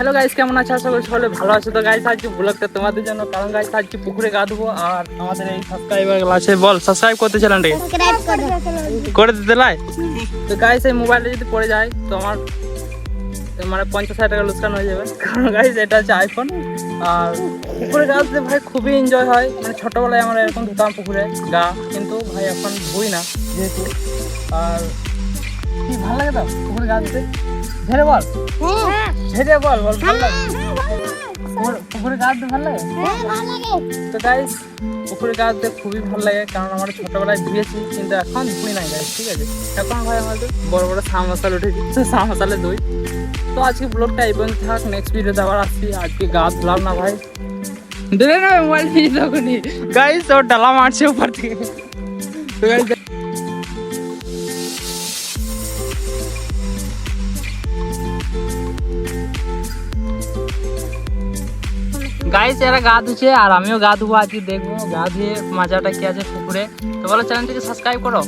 Hello guys, কেমন আছো? আশা করি সকলে ভালো আছে। তো গাইস আজকে ব্লগটা তোমাদের জন্য, কারণ গাইস আজকে পুকুরে গা ধোবো আর আমাদের এই সাবস্ক্রাইবার আছে। বল সাবস্ক্রাইব করতে চ্যানেলটাকে করে দিতে লাই। তো গাইস এই মোবাইলটা যদি পড়ে যায় তো আমার মানে 50,000 টাকা লোকসান হয়ে যাবে, কারণ গাইস এটা হচ্ছে আইফোন। আর পুকুরে গা ধুতে ভাই খুবই এনজয় হয়, মানে ছোটবেলায় আমরা এরকম ধুতাম পুকুরে গা, কিন্তু ভাই এখন ধুই না যেহেতু। আর কি ভালো লাগে তো পুকুরে গা ধুতে? ঝেড়ে বল, ঝেড়ে বল, বল ভালো লাগে পুকুরে গা ধুতে? ভালো লাগে। তো গাইস পুকুরে গা ধুতে খুবই ভালো লাগে, কারণ আমরা ছোটবেলায় ধুয়েছি কিন্তু এখন ধুই নাই গাইস, ঠিক আছে? এখন ভাই আমাদের বড় বড় সামসাল উঠেছি, তো সামসালে ধুই। তো আজকে ব্লগটা এই পর্যন্ত থাক, নেক্সট ভিডিওতে আবার আসছি। আজকে গা ধুলাম না ভাই, ধুলে না মোবাইল নিয়ে তখনই গাইস ওর ডালা মারছে উপর থেকে। তো গাইস এরা গা ধুচ্ছে আর আমিও গা ধুবো, আজকে দেখবো গা ধুয়ে মজাটা কি আছে পুকুরে। তো বলো চ্যানেলটিকে সাবস্ক্রাইব করো।